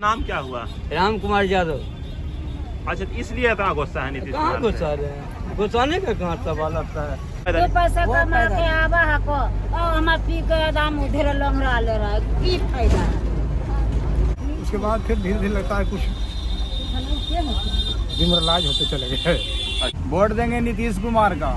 नाम क्या हुआ? राम कुमार यादव। अच्छा, इसलिए इतना गुस्सा है नीतीश कहाँ कुमार गुस्सा रहे हैं? गुस्साने का कहाँ सवाल आता है? ये पैसा कमा के आवा हको और हम पी के दाम उधर लंगड़ा ले रहा है, की फायदा है? उसके बाद फिर धीरे धीरे लगता है कुछ दिमरलाज होते चले गए। वोट देंगे नीतीश कुमार का।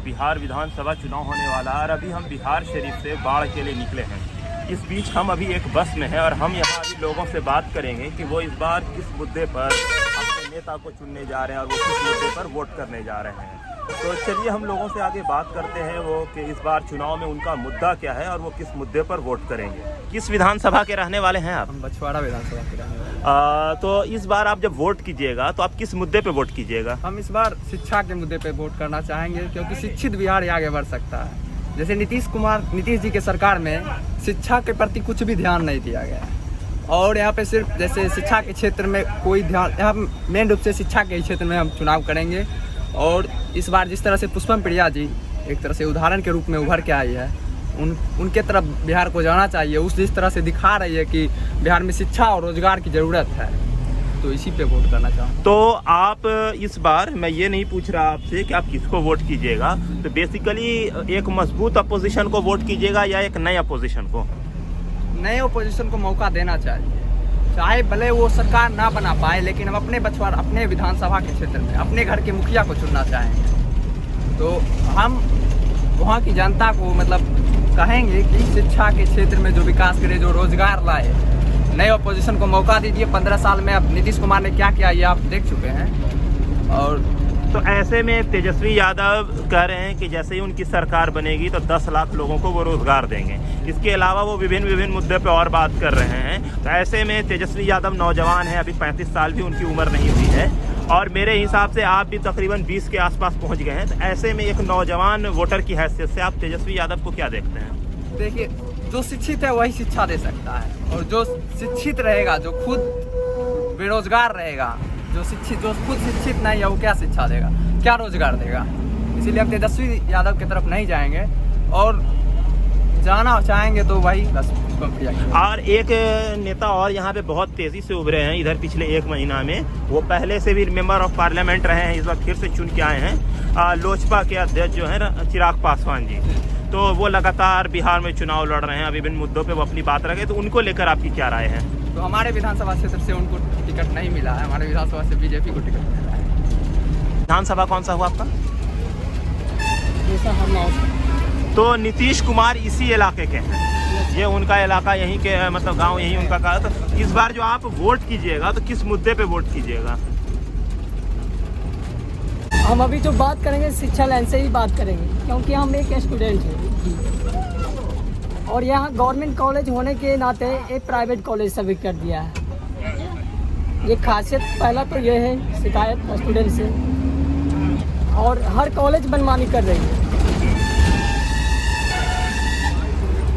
बिहार विधानसभा चुनाव होने वाला है और अभी हम बिहार शरीफ से बाढ़ के लिए निकले हैं। इस बीच हम अभी एक बस में हैं और हम यहाँ अभी लोगों से बात करेंगे कि वो इस बार किस मुद्दे पर अपने नेता को चुनने जा रहे हैं और वो किस मुद्दे पर वोट करने जा रहे हैं। तो चलिए हम लोगों से आगे बात करते हैं वो कि इस बार चुनाव में उनका मुद्दा क्या है और वो किस मुद्दे पर वोट करेंगे। किस विधानसभा के रहने वाले हैं आप? हम बछवाड़ा विधानसभा के रहने वाले। तो इस बार आप जब वोट कीजिएगा तो आप किस मुद्दे पे वोट कीजिएगा? हम इस बार शिक्षा के मुद्दे पे वोट करना चाहेंगे, क्योंकि शिक्षित बिहार ही आगे बढ़ सकता है। जैसे नीतीश जी के सरकार में शिक्षा के प्रति कुछ भी ध्यान नहीं दिया गया और यहाँ पे सिर्फ जैसे शिक्षा के क्षेत्र में कोई ध्यान, यहाँ मेन रूप से शिक्षा के क्षेत्र में हम चुनाव करेंगे। और इस बार जिस तरह से पुष्पम प्रिया जी एक तरह से उदाहरण के रूप में उभर के आई है, उनके तरफ बिहार को जाना चाहिए। उस जिस तरह से दिखा रही है कि बिहार में शिक्षा और रोजगार की ज़रूरत है, तो इसी पे वोट करना चाहूँगा। तो आप इस बार, मैं ये नहीं पूछ रहा आपसे कि आप किसको वोट कीजिएगा, तो बेसिकली एक मजबूत अपोजिशन को वोट कीजिएगा या एक नए अपोजिशन को? नए अपोजिशन को मौका देना चाहिए, चाहे भले वो सरकार ना बना पाए, लेकिन हम अपने बछवाड़ा, अपने विधानसभा के क्षेत्र में अपने घर के मुखिया को चुनना चाहेंगे। तो हम वहाँ की जनता को मतलब कहेंगे कि शिक्षा के क्षेत्र में जो विकास करे, जो रोजगार लाए, नए अपोजिशन को मौका दीजिए। 15 साल में अब नीतीश कुमार ने क्या किया ये आप देख चुके हैं। और तो ऐसे में तेजस्वी यादव कह रहे हैं कि जैसे ही उनकी सरकार बनेगी तो 10 लाख लोगों को वो रोजगार देंगे। इसके अलावा वो विभिन्न मुद्दे पे और बात कर रहे हैं। तो ऐसे में तेजस्वी यादव नौजवान है, अभी 35 साल भी उनकी उम्र नहीं हुई है और मेरे हिसाब से आप भी तकरीबन 20 के आसपास पहुँच गए हैं। तो ऐसे में एक नौजवान वोटर की हैसियत से आप तेजस्वी यादव को क्या देखते हैं? देखिए, जो शिक्षित है वही शिक्षा दे सकता है, और जो शिक्षित रहेगा, जो खुद बेरोजगार रहेगा, जो खुद शिक्षित नहीं है, वो क्या शिक्षा देगा, क्या रोजगार देगा? इसीलिए हम तेजस्वी यादव की तरफ नहीं जाएंगे और जाना चाहेंगे तो वही बस। और एक नेता और यहाँ पे बहुत तेजी से उभरे हैं इधर पिछले 1 महीना में, वो पहले से भी मेंबर ऑफ पार्लियामेंट रहे हैं, इस वक्त फिर से चुन के आए हैं। लोजपा के अध्यक्ष जो है चिराग पासवान जी, तो वो लगातार बिहार में चुनाव लड़ रहे हैं, विभिन्न मुद्दों पे वो अपनी बात रखे। तो उनको लेकर आपकी क्या राय है? तो हमारे विधानसभा क्षेत्र से उनको टिकट नहीं मिला है, हमारे विधानसभा से बीजेपी को टिकट मिला है। विधानसभा कौन सा हुआ आपका? हम तो नीतीश कुमार इसी इलाके के हैं, ये उनका इलाका यहीं के, मतलब गांव यहीं उनका का। तो इस बार जो आप वोट कीजिएगा तो किस मुद्दे पे वोट कीजिएगा? हम अभी जो बात करेंगे शिक्षा लाइन से ही बात करेंगे, क्योंकि हम एक स्टूडेंट हैं और यहाँ गवर्नमेंट कॉलेज होने के नाते एक प्राइवेट कॉलेज सभी कर दिया है। ये खासियत पहला तो ये है शिकायत स्टूडेंट से, और हर कॉलेज मनमानी कर रही है।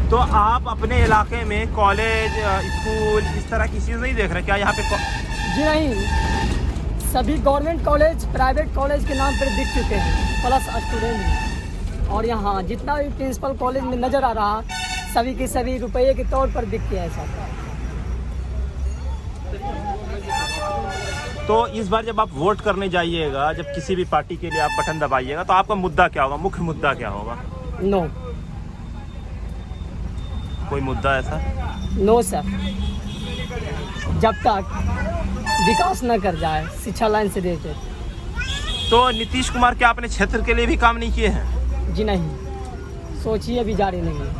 तो आप अपने इलाके में कॉलेज, स्कूल इस तरह की चीज़ नहीं देख रहे क्या यहाँ पे? जी नहीं, सभी गवर्नमेंट कॉलेज प्राइवेट कॉलेज के नाम पर दिख चुके हैं, प्लस स्टूडेंट। और यहाँ जितना भी प्रिंसिपल कॉलेज में नज़र आ रहा, सभी के सभी रुपये के तौर पर दिखते हैं ऐसा। तो इस बार जब आप वोट करने जाइएगा, जब किसी भी पार्टी के लिए आप बटन दबाइएगा, तो आपका मुद्दा क्या होगा, मुख्य मुद्दा क्या होगा? नो, कोई मुद्दा ऐसा? नो सर, जब तक विकास न कर जाए शिक्षा लाइन से रिलेटेड। तो नीतीश कुमार क्या अपने क्षेत्र के लिए भी काम नहीं किए हैं? जी नहीं, सोचिए अभी जारी नहीं है।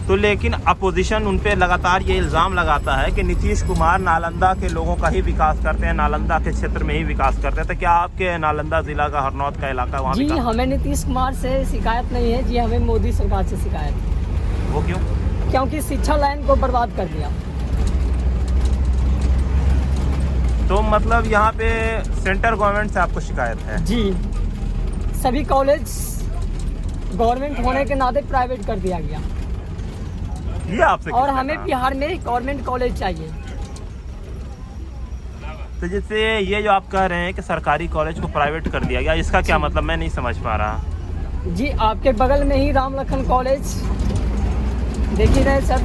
तो लेकिन अपोजिशन उन पे लगातार ये इल्ज़ाम लगाता है कि नीतीश कुमार नालंदा के लोगों का ही विकास करते हैं, नालंदा के क्षेत्र में ही विकास करते हैं। तो क्या आपके नालंदा जिला का, हरनौत का इलाका वहाँ जी हमें नीतीश कुमार से शिकायत नहीं है जी, हमें मोदी सरकार से शिकायत है। वो क्यों? क्योंकि शिक्षा लाइन को बर्बाद कर दिया। तो मतलब यहाँ पे सेंट्रल गवर्नमेंट से आपको शिकायत है? जी, सभी कॉलेज गवर्नमेंट होने के नाते प्राइवेट कर दिया गया, ये आपसे और हमें बिहार में गवर्नमेंट कॉलेज चाहिए। तो जैसे ये जो आप कह रहे हैं कि सरकारी कॉलेज को प्राइवेट कर दिया गया, इसका क्या मतलब, मैं नहीं समझ पा रहा। जी आपके बगल में ही राम लखन कॉलेज देख ही रहे सर,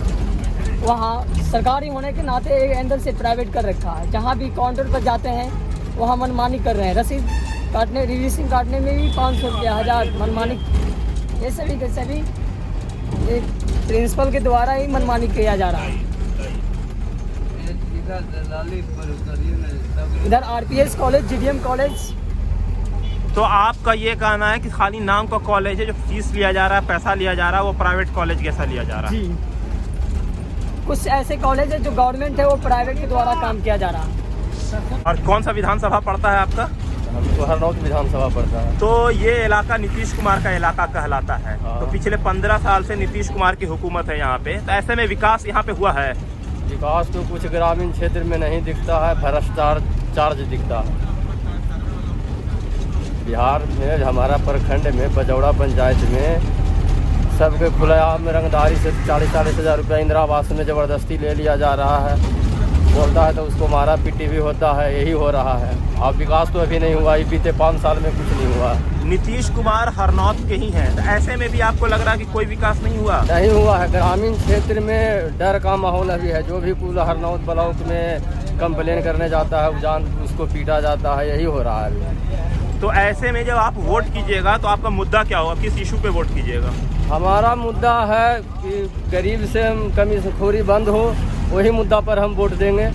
वहाँ सरकारी होने के नाते एक अंदर से प्राइवेट कर रखा है। जहाँ भी काउंटर पर जाते हैं वहाँ मनमानी कर रहे हैं। रसीद काटने, रिवीसिंग काटने में भी 500 रुपया, 1000 मनमानी। ये सभी के सभी एक प्रिंसिपल के द्वारा ही मनमानी किया जा रहा है। इधर आरपीएस कॉलेज, जीडीएम कॉलेज। तो आपका ये कहना है कि खाली नाम का कॉलेज है, जो फीस लिया जा रहा है, पैसा लिया जा रहा है, वो प्राइवेट कॉलेज जैसा लिया जा रहा है? जी, कुछ ऐसे कॉलेज है जो गवर्नमेंट है, वो प्राइवेट के द्वारा काम किया जा रहा है। और कौन सा विधानसभा पड़ता है आपका? हमको हरनौत विधानसभा पड़ता है। तो ये इलाका नीतीश कुमार का इलाका कहलाता है। तो पिछले 15 साल से नीतीश कुमार की हुकूमत है यहाँ पे, तो ऐसे में विकास यहाँ पे हुआ है? विकास तो कुछ ग्रामीण क्षेत्र में नहीं दिखता है, भ्रष्टाचार दिखता है। बिहार में हमारा प्रखंड में बजौड़ा पंचायत में सबके खुलेआम रंगदारी से 40-40 हज़ार रुपया इंदिरा आवास में ज़बरदस्ती ले लिया जा रहा है। बोलता है तो उसको मारा पीटी भी होता है, यही हो रहा है। अब विकास तो अभी नहीं हुआ, बीते 5 साल में कुछ नहीं हुआ। नीतीश कुमार हरनौत के ही हैं, तो ऐसे में भी आपको लग रहा है कि कोई विकास नहीं हुआ? नहीं हुआ है। ग्रामीण क्षेत्र में डर का माहौल अभी है। जो भी कुल हरनौत ब्लॉक में कंप्लेन करने जाता है उसको पीटा जाता है, यही हो रहा है अभी। तो ऐसे में जब आप वोट कीजिएगा तो आपका मुद्दा क्या होगा? किस इशू पे वोट कीजिएगा? हमारा मुद्दा है कि गरीब से कमीशखोरी बंद हो, वही मुद्दा पर हम वोट देंगे।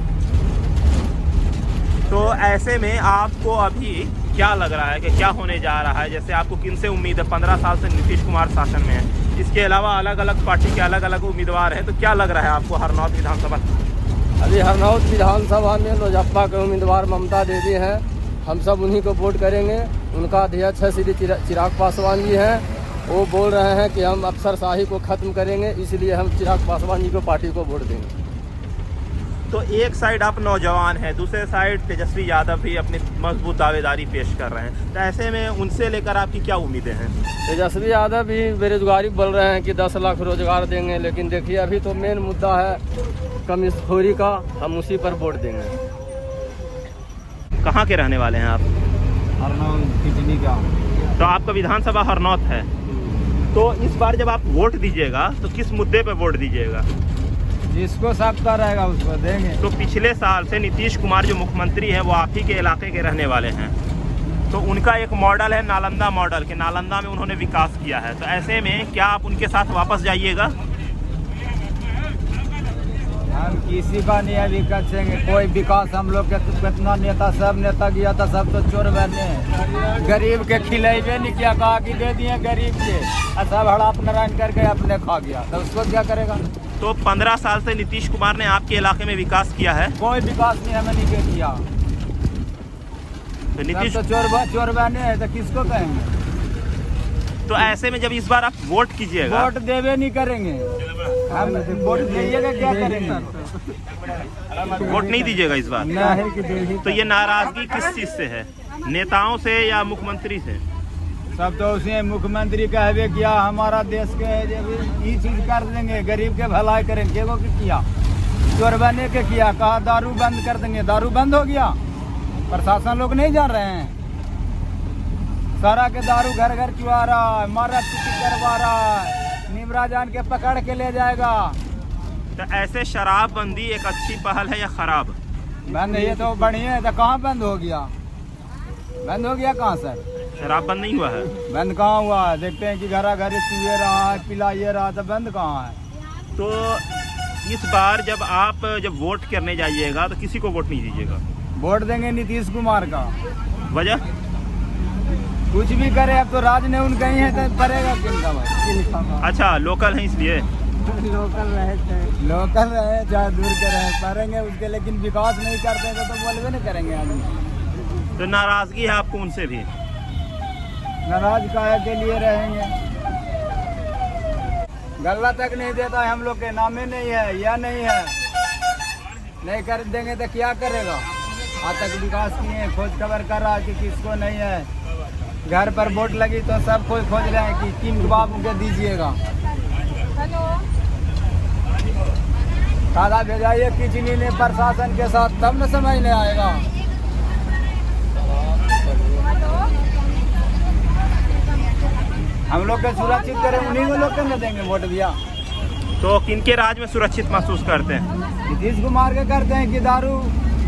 तो ऐसे में आपको अभी क्या लग रहा है कि क्या होने जा रहा है? जैसे आपको किन से उम्मीद है? 15 साल से नीतीश कुमार शासन में है, इसके अलावा अलग अलग पार्टी के अलग अलग उम्मीदवार हैं, तो क्या लग रहा है आपको हरनौत विधानसभा? अभी हरनौत विधानसभा में लोजपा के उम्मीदवार ममता देवी हैं, हम सब उन्हीं को वोट करेंगे। उनका अध्यक्ष है श्री चिराग पासवान जी हैं। वो बोल रहे हैं कि हम अफसरशाही को ख़त्म करेंगे, इसलिए हम चिराग पासवान जी को पार्टी को वोट देंगे। तो एक साइड आप नौजवान हैं, दूसरे साइड तेजस्वी यादव भी अपनी मजबूत दावेदारी पेश कर रहे हैं, तो ऐसे में उनसे लेकर आपकी क्या उम्मीदें हैं? तेजस्वी यादव भी बेरोजगारी बोल रहे हैं कि 10 लाख रोजगार देंगे, लेकिन देखिए अभी तो मेन मुद्दा है कमीशखोरी का, हम उसी पर वोट देंगे। कहाँ के रहने वाले हैं आप? हरनौत किचनी का। तो आपका विधानसभा हरनौत है, तो इस बार जब आप वोट दीजिएगा तो किस मुद्दे पर वोट दीजिएगा? जिसको सबका रहेगा उसको देंगे। तो पिछले साल से नीतीश कुमार जो मुख्यमंत्री हैं वो आप ही के इलाके के रहने वाले हैं, तो उनका एक मॉडल है नालंदा मॉडल, कि नालंदा में उन्होंने विकास किया है, तो ऐसे में क्या आप उनके साथ वापस जाइएगा? हम किसी का नहीं अभी करेंगे कोई विकास। हम लोग के कितना नेता, सब नेता गया था, सब तो चोर बने, गरीब के खिलेबे नहीं किया, कहा कि दे दिए गरीब के, सब हड़प नारायण करके अपने खा गया, तो उसको क्या करेगा? तो 15 साल से नीतीश कुमार ने आपके इलाके में विकास किया है? कोई विकास नहीं हमें नहीं किया। तो नीतीश तो चोर बने हैं, तो किसको कहेंगे? तो ऐसे में जब इस बार आप वोट कीजिएगा, वोट देवे नहीं करेंगे हम, वोट दीजिएगा क्या करेंगे? वोट नहीं दीजिएगा इस बार? नहीं। तो ये नाराजगी किस चीज से है? नेताओं से या मुख्यमंत्री से? सब तो उसे मुख्यमंत्री कहवे किया हमारा देश के ये चीज कर देंगे, गरीब के भलाई करेंगे, केगो के किया? चोर बने के किया, कहा दारू बंद कर देंगे, दारू बंद हो गया। प्रशासन लोग नहीं जान रहे हैं, सारा के दारू घर घर चुआ रहा है, मारा पीटी करवा रहा है, निमरा जान के पकड़ के ले जाएगा। तो ऐसे शराबबंदी एक अच्छी पहल है या खराब? बंद ये तो बढ़िया है, तो कहाँ बंद हो गया? बंद हो गया कहाँ सर? शराब बंद नहीं हुआ है? बंद कहाँ हुआ है? देखते हैं कि घरा घर चुए रहा है, पिलाइए रहा, तो बंद कहाँ है? तो इस बार जब आप वोट करने जाइएगा तो किसी को वोट नहीं दीजिएगा? वोट देंगे नीतीश कुमार का। वजह? कुछ भी करे, अब तो राज ने उनका ही है, तो करेगा किनका भाई? अच्छा, लोकल है इसलिए? लोकल रहे चाहे दूर के रहे, करेंगे उसके, लेकिन विकास नहीं करते हैं तो बोलवे नहीं करेंगे आदमी। तो नाराजगी है आपको उनसे भी? नाराज काहे के लिए रहेंगे? गल्ला तक नहीं देता है, हम लोग के नामे नहीं है या नहीं है, नहीं कर देंगे तो क्या करेगा? आज तक विकास किए, खोज खबर कर रहा है कि किसको नहीं है। घर पर वोट लगी तो सब कोई खोज रहे हैं कि किन बाबू के दीजिएगा। काला भेजाइए किचनी ने प्रशासन के साथ, तब न समझ नहीं आएगा। हम लोग के सुरक्षित करें, उन्हीं को लोग के न देंगे वोट दिया। तो किनके राज में सुरक्षित महसूस करते हैं? नीतीश कुमार के करते हैं कि दारू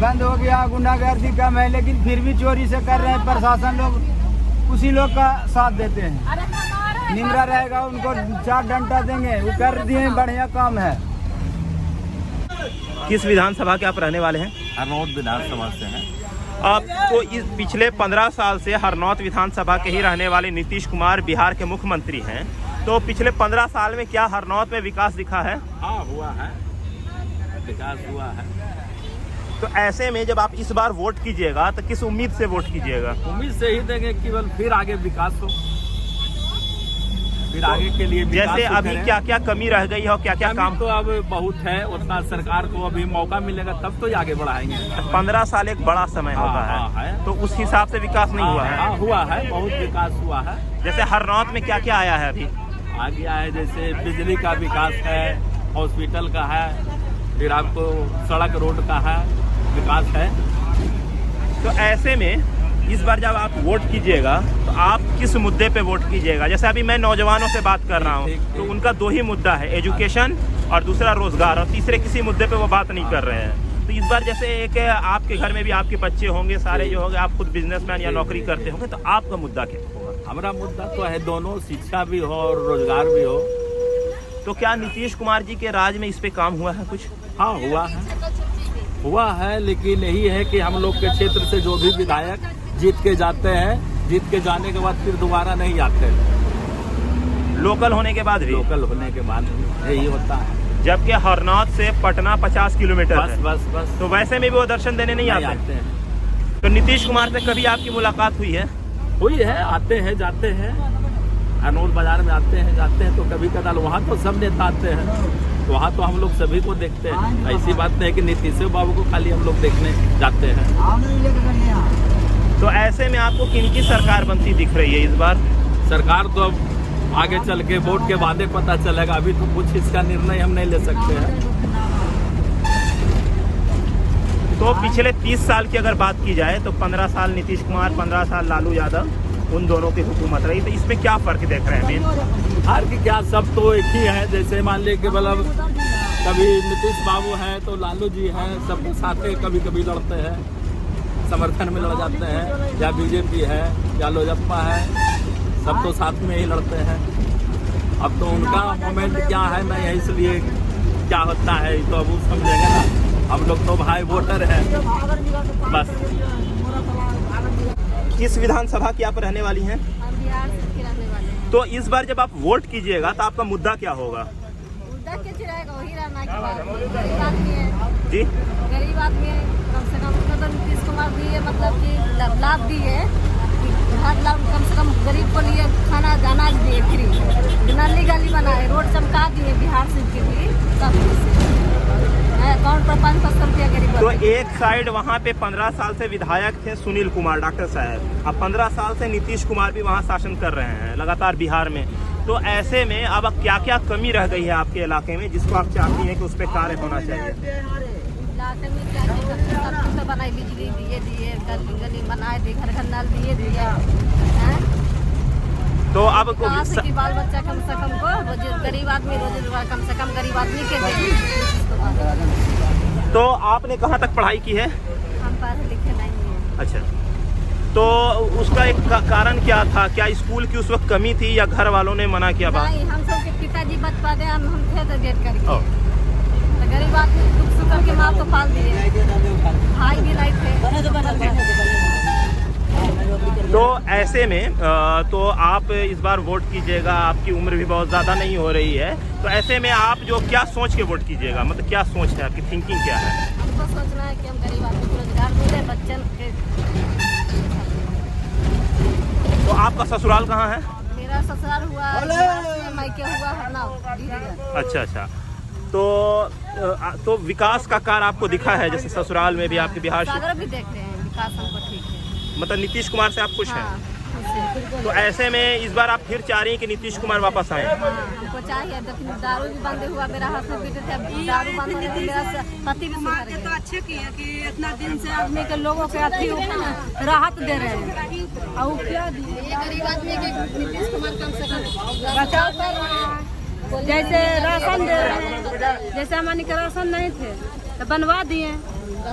बंद हो गया, गुंडागर्दी कम है, लेकिन फिर भी चोरी से कर रहे हैं। प्रशासन लोग उसी लोग का साथ देते हैं। निमरा रहेगा उनको 4 डंडा देंगे, वो कर दिए, बढ़िया काम है। किस विधानसभा के आप रहने वाले हैं? हरनौत विधानसभा से हैं। आप तो इस पिछले 15 साल से हरनौत विधानसभा के ही रहने वाले नीतीश कुमार बिहार के मुख्यमंत्री हैं। तो पिछले 15 साल में क्या हरनौत में विकास दिखा है? हाँ, हुआ है, विकास हुआ है। तो ऐसे में जब आप इस बार वोट कीजिएगा तो किस उम्मीद से वोट कीजिएगा? उम्मीद से ही देंगे कि बल फिर आगे विकास हो, फिर आगे के लिए विकास जैसे हो अभी करें। क्या क्या कमी रह गई है और क्या क्या कमी काम? तो अब बहुत है, उतना सरकार को अभी मौका मिलेगा तब तो आगे बढ़ाएंगे। 15 साल एक बड़ा समय होता हाँ, है, है। तो उस हिसाब से विकास नहीं हुआ है। हाँ, हुआ है, बहुत विकास हुआ है। जैसे हरनौत में क्या क्या आया है अभी? आ गया है, जैसे बिजली का विकास है, हॉस्पिटल का है, फिर आपको सड़क रोड का है, विकास है। तो ऐसे में इस बार जब आप वोट कीजिएगा तो आप किस मुद्दे पे वोट कीजिएगा? जैसे अभी मैं नौजवानों से बात कर रहा हूँ तो उनका 2 ही मुद्दा है, एजुकेशन और दूसरा रोजगार, और तीसरे किसी मुद्दे पे वो बात नहीं कर रहे हैं। तो इस बार जैसे एक आपके घर में भी आपके बच्चे होंगे, सारे जो होंगे, आप खुद बिजनेसमैन या नौकरी करते होंगे, तो आपका मुद्दा क्या होगा? हमारा मुद्दा तो है दोनों, शिक्षा भी हो और रोजगार भी हो। तो क्या नीतीश कुमार जी के राज में इस पे काम हुआ है कुछ? हाँ, हुआ है, लेकिन यही है कि हम लोग के क्षेत्र से जो भी विधायक जीत के जाते हैं, जीत के जाने के बाद फिर दोबारा नहीं आते। लोकल होने के बाद भी? लोकल होने के बाद यही होता है। जबकि हरनौत से पटना 50 किलोमीटर है। बस तो वैसे में भी वो दर्शन देने नहीं आते हैं। तो नीतीश कुमार से कभी आपकी मुलाकात हुई है? हुई है, आते हैं जाते हैं, हरनौत बाजार में आते हैं जाते हैं, तो कभी कदार वहाँ तो सब नेता आते हैं, तो वहाँ तो हम लोग सभी को देखते हैं। ऐसी बात नहीं है कि नीतीश बाबू को खाली हम लोग देखने जाते हैं। तो ऐसे में आपको किनकी सरकार बनती दिख रही है इस बार? सरकार तो अब आगे चल के वोट के बाद पता चलेगा, अभी तो कुछ इसका निर्णय हम नहीं ले सकते हैं। तो पिछले 30 साल की अगर बात की जाए तो 15 साल नीतीश कुमार, 15 साल लालू यादव, उन दोनों की हुकूमत रही, तो इसमें क्या फर्क देख रहे हैं? हार की क्या, सब तो एक ही है। जैसे मान लीजिए कि मतलब कभी नीतीश बाबू है तो लालू जी हैं, सबके साथ कभी कभी लड़ते हैं, समर्थन में लड़ जाते हैं, या बीजेपी है या लोजपा है, सब तो साथ में ही लड़ते हैं। अब तो उनका मोमेंट क्या है नहीं है, इसलिए क्या होता है तो अब वो समझेंगे ना। हम लोग तो भाई वोटर हैं बस। किस विधानसभा की आप रहने वाली हैं? हम बिहार से रहने वाले हैं। तो इस बार जब आप वोट कीजिएगा तो आपका मुद्दा क्या होगा? मुद्दा क्या रहेगा, वही रहना की बात। गरीब आदमी है जी, गरीब आदमी है, कम से कम तो नीतीश कुमार दिए, मतलब कि लाभ दिए, हर लाभ कम से कम गरीब को लिए खाना अनाज दिए फ्री, नाली गली बनाए, रोड चमका दिए बिहार से के लिए, सब अकाउंट पर 500 रुपया गरीब। तो एक साइड वहाँ पे 15 साल से विधायक थे सुनील कुमार, डॉक्टर साहब, अब 15 साल से नीतीश कुमार भी वहाँ शासन कर रहे हैं लगातार बिहार में। तो ऐसे में अब क्या क्या कमी रह गई है आपके इलाके में जिसको आप चाहती हैं कि उस पर कार्य होना चाहिए? इलाके में क्या सब कुछ तो बनाए, बिजली दिए, गली गली बनाए दिए, घर घर नल दिए हैं। तो अब कहाँ से कि बाल बच्चा कम से कम को गरीब आदमी रोजगार कम से कम गरीब आदमी के दे। तो आपने कहाँ तक पढ़ाई की है? हम पढ़े लिखे नहीं हैं। अच्छा, तो उसका एक कारण क्या था? क्या स्कूल की उस वक्त कमी थी या घर वालों ने मना किया? बात नहीं, हम सब के पिताजी बचपा दे, हम थे तो डेट करके, तो गरीब आदमी दुख सुख करके माँ तो पाल दिए, भाई भी नहीं थे। तो ऐसे में तो आप इस बार वोट कीजिएगा, आपकी उम्र भी बहुत ज़्यादा नहीं हो रही है, तो ऐसे में आप जो क्या सोच के वोट कीजिएगा, मतलब क्या सोच है आपकी, थिंकिंग क्या है? हमको सोचना है कि हम गरीब आदमी को रोजगार मिले, बच्चन के। तो आपका ससुराल कहाँ है? मेरा ससुराल हुआ मायके हुआ हरनौत। अच्छा, तो विकास का कार्य आपको दिखा है? जैसे ससुराल में भी आपके बिहार से, सागर भी देख रहे हैं, विकास हमको ठीक है। मतलब नीतीश कुमार से आप खुश हैं? हाँ, खुश है। तो ऐसे में इस बार आप फिर चाह रही हैं कि नीतीश कुमार वापस आए? हाँ, हमको चाहिए। लेकिन दारू भी बंद हुआ, मेरा हाथ पीटे थे, दारू बंद होने से मेरा पति भी सुधर गया। तो अच्छे किए कि इतना दिन से आदमी के लोगों के अथी राहत दे रहे हैं, और क्या ये गरीब आदमी के नीतीश कुमार कम से कम बचाव कर रहा है। जैसे राशन दे रहे हैं, जैसे हमारे के राशन नहीं थे तो बनवा दिए,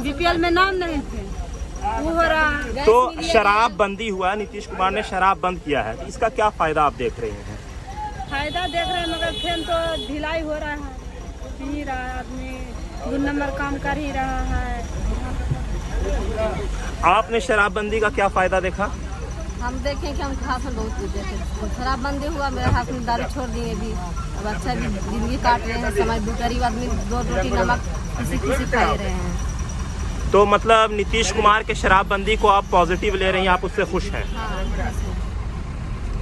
बीपीएल में नाम नहीं थे वो हो रहा है। तो शराब बंदी हुआ, नीतीश कुमार ने शराब बंद किया है, तो इसका क्या फायदा आप देख रहे हैं? फायदा देख रहे हैं मगर फिर तो ढिलाई हो रहा है, पी रहा है आदमी, 2 नंबर काम कर ही रहा है। आपने शराबबंदी का क्या फायदा देखा? हम देखें कि हम खास में बहुत कुछ देखे। शराब बंदी हुआ, मेरे हाथ में दारू छोड़ दिए भी, अब अच्छा भी जिंदगी काट रहे हैं। समय गरीब आदमी 2 रोटी नमक किसी खा रहे हैं। तो मतलब नीतीश कुमार के शराबबंदी को आप पॉजिटिव ले रही हैं, आप उससे खुश हैं? हाँ,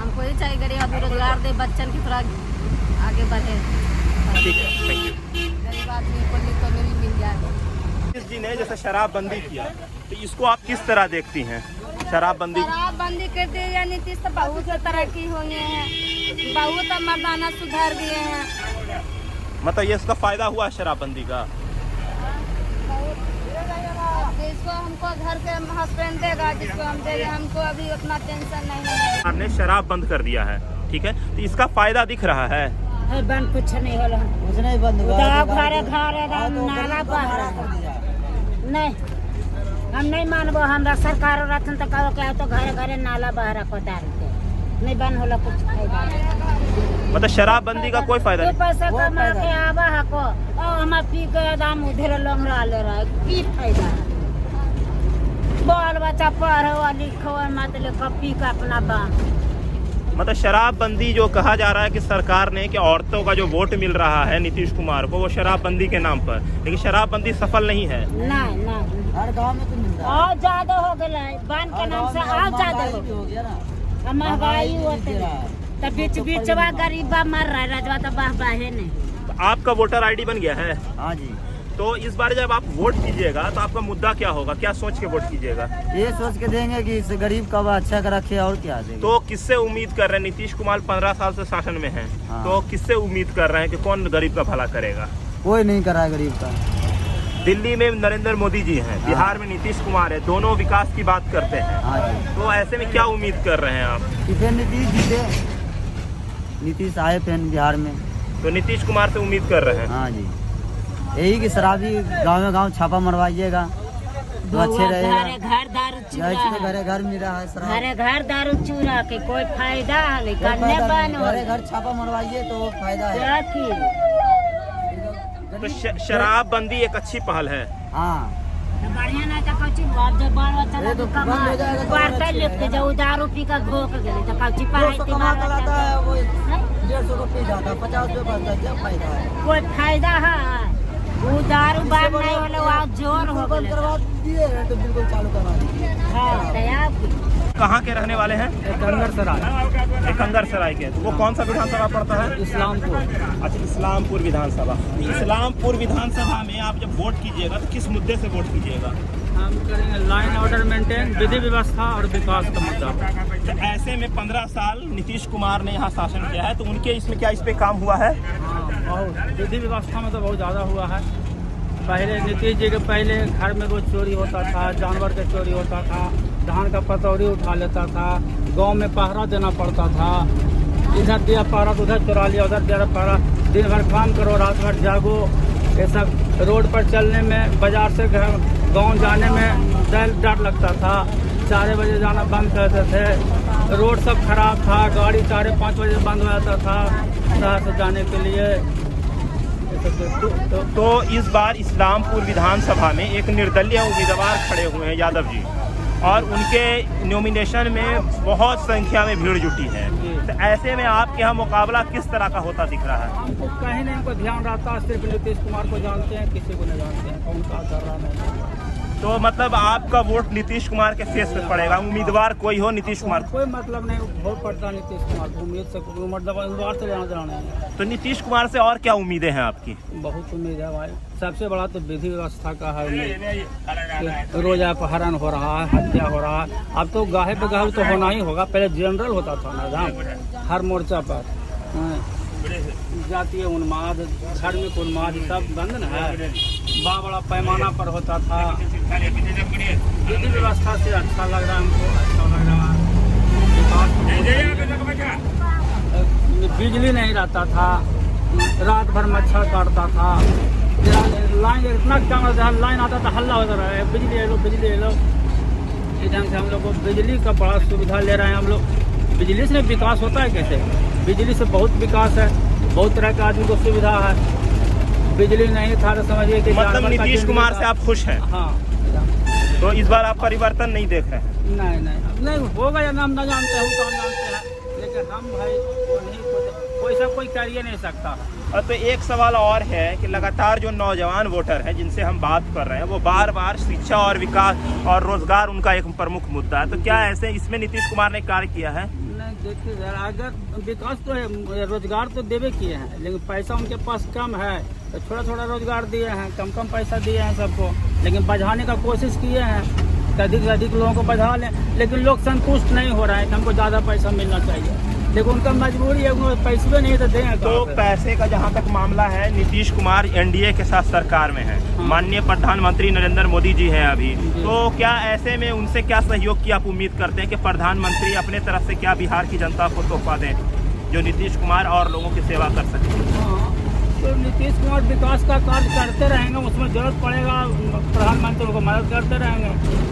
हमको ये चाहिए गरीब आदमी रोजगार दे, बच्चन की थोड़ा आगे बढ़े। ठीक है, थैंक यू। गरीब आदमी को तो मिल जाए। नीतीश जी ने जैसे शराबबंदी किया, तो इसको आप किस तरह देखती हैं? शराबबंदी कर दी या नीतीश तो बहुत तरक्की हुई है, बहुत मर्दाना सुधार दिए हैं। मतलब ये इसका फायदा हुआ शराबबंदी का? जिसको हमको घर के हस्बैंड देगा, जिसको हम देंगे, हमको अभी उतना टेंशन नहीं है। आपने शराब बंद कर दिया है, ठीक है, तो इसका फायदा दिख रहा है? बंद कुछ नहीं हो रहा, कुछ नहीं बंद हुआ। नाला बह रहा नहीं, हम नहीं मानबो। हमरा सरकार रतन तक क्या तो घरे घरे नाला बह रहा कोतार के नहीं बंद होला कुछ फायदा। मतलब शराबबंदी का कोई फायदा नहीं? पैसा कमा के आवा हको और हम पी के दाम उधर लंगड़ा ले रहा है, की फायदा? बाल बच्चा पढ़ो लिखो मतलब पी का अपना बाम। मतलब शराबबंदी जो कहा जा रहा है कि सरकार ने, कि औरतों का जो वोट मिल रहा है नीतीश कुमार को, वो शराबबंदी के नाम पर, लेकिन शराबबंदी सफल नहीं है। नहीं हर गांव में तो मिलता है। और ज्यादा हो गया है, बांध के नाम से और ज्यादा हो गया ना, महंगाई होते तो बीच बीचवा गरीबा मर रहा है, रजवा तो बाहे नहीं। तो आपका वोटर आईडी बन गया है? हाँ जी। तो इस बार जब आप वोट कीजिएगा तो आपका मुद्दा क्या होगा, क्या सोच के वोट कीजिएगा? ये सोच के देंगे कि इस गरीब का अच्छा कर रखे, और क्या देंगे। तो किससे उम्मीद कर रहे हैं? नीतीश कुमार 15 साल से शासन में हैं, हाँ। तो किससे उम्मीद कर रहे हैं कि कौन गरीब का भला करेगा? कोई नहीं करा है गरीब का। दिल्ली में नरेंद्र मोदी जी हैं, बिहार में नीतीश कुमार है, दोनों विकास की बात करते हैं। हाँ जी। तो ऐसे में क्या उम्मीद कर रहे हैं आप? कि फिर नीतीश जीते, नीतीश आए फिर बिहार में, तो नीतीश कुमार से उम्मीद कर रहे हैं? हाँ जी। यही कि शराबी गाँव में गाँव छापा मरवाइएगा तो अच्छे रहेगा। घर दारू चूरा, घरे घर मिल रहा है शराब, घर दारू चूरा के कोई फायदा है? घरे घर छापा मरवाइए तो फायदा है। तो शराबबंदी एक अच्छी पहल है। हाँ, बढ़िया नहीं तो कौची बात जब बाल बच्चा ये तो कमा बंद हो जाएगा तो पढ़ते लिखते जो दारू पी का घोक गए तो कौची पढ़ाई कमा कर लाता है, वो 150 रुपये जाता है, 50 रुपये बचता है, क्या फायदा है? कोई फायदा है? वो दारू बार नहीं होले वो जोर हो बंद गए। करवा दिए तो बिल्कुल चालू करवा दीजिए। हाँ तैयार। कहाँ के रहने वाले हैं? एकंगर सराय के। तो वो कौन सा विधानसभा पड़ता है? इस्लामपुर। अच्छा, इस्लामपुर विधानसभा। इस्लामपुर विधानसभा में आप जब वोट कीजिएगा तो किस मुद्दे से वोट कीजिएगा? हम करेंगे लाइन ऑर्डर मेंटेन, विधि व्यवस्था और विकास का मुद्दा। तो ऐसे में 15 साल नीतीश कुमार ने यहाँ शासन किया है, तो उनके इसमें क्या इस पे काम हुआ है? और विधि व्यवस्था में तो बहुत ज़्यादा हुआ है। पहले नीतीश जी के पहले घर में रोज चोरी होता था, जानवर का चोरी होता था, धान का पतौरी उठा लेता था, गांव में पहरा देना पड़ता था, इधर दिया पहरा तो उधर चुरा लिया, उधर दिया पहरा, दिन भर काम करो रात भर जागो। ये सब रोड पर चलने में, बाजार से गांव जाने में डर लगता था, 4 बजे जाना बंद करते थे, रोड सब खराब था, गाड़ी 4-5 बजे बंद हो जाता था शहर से जाने के लिए। तो इस बार इस्लामपुर विधानसभा में एक निर्दलीय उम्मीदवार खड़े हुए हैं, यादव जी, और उनके नॉमिनेशन में बहुत संख्या में भीड़ जुटी है। तो ऐसे में आपके यहाँ मुकाबला किस तरह का होता दिख रहा है? हमको कहीं नहीं इनको ध्यान रहता, सिर्फ नीतीश कुमार को जानते हैं, किसी को नहीं जानते हैं कौन क्या कर रहा है। तो मतलब आपका वोट नीतीश कुमार के फेस पे पड़ेगा, उम्मीदवार कोई हो नीतीश कुमार? कोई मतलब नहीं, वोट पड़ता नीतीश कुमार को, उम्मीद से उम्मीदवार से लेना देना नहीं है। तो नीतीश कुमार से और क्या उम्मीदें हैं आपकी? बहुत उम्मीद है भाई। सबसे बड़ा तो विधि व्यवस्था का है उम्मीद। रोज अपहरण हो रहा है, हत्या हो रहा है। अब तो गाहे पे गाहे तो होना ही होगा, पहले जनरल होता था ना जहाँ हर मोर्चा पर। जातीय उन्माद, धार्मिक उन्माद सब बंद न है, बड़ा पैमाना पर होता था। विधि व्यवस्था से अच्छा लग रहा है हमको, अच्छा लग रहा है। बिजली नहीं रहता था, रात भर मच्छर काटता था, लाइन इतना कम था, लाइन आता था हल्ला होता रहा है, बिजली ले लो बिजली ले लो। इस ढंग से हम लोग को बिजली का बड़ा सुविधा ले रहे हैं हम लोग। बिजली से विकास होता है कैसे? बिजली से बहुत विकास है, बहुत तरह के आदमी को सुविधा है। बिजली नहीं था तो समझिए कि मतलब नीतीश कुमार से आप खुश हैं? हाँ। तो इस बार आप परिवर्तन नहीं देख रहे हैं? नहीं होगा या नाम ना जानते हो काम जानते हैं, लेकिन हम भाई वो नहीं कोई सब कोई कर ही नहीं सकता। और तो एक सवाल और है कि लगातार जो नौजवान वोटर हैं जिनसे हम बात कर रहे हैं वो बार बार शिक्षा और विकास और रोजगार उनका एक प्रमुख मुद्दा है, तो क्या ऐसे इसमें नीतीश कुमार ने कार्य किया है? नहीं देखिए सर, अगर विकास तो है, रोजगार तो देवे किए हैं, लेकिन पैसा उनके पास कम है तो थोड़ा थोड़ा रोजगार दिए हैं, कम कम पैसा दिए हैं सबको, लेकिन बढ़ाने का कोशिश किए हैं कि अधिक से अधिक लोगों को बढ़ा लें, लेकिन लोग संतुष्ट नहीं हो रहे हैं कि हमको ज़्यादा पैसा मिलना चाहिए, लेकिन उनका मजबूरी है, उनको पैसे नहीं तो दें। तो पैसे का जहां तक मामला है, नीतीश कुमार एनडीए के साथ सरकार में है, माननीय प्रधानमंत्री नरेंद्र मोदी जी हैं अभी, तो क्या ऐसे में उनसे क्या सहयोग की आप उम्मीद करते हैं कि प्रधानमंत्री अपने तरफ से क्या बिहार की जनता को तोहफा दें जो नीतीश कुमार और लोगों की सेवा कर सकें? तो नीतीश कुमार विकास का कार्य करते रहेंगे, उसमें जरूरत पड़ेगा प्रधानमंत्री को मदद करते रहेंगे।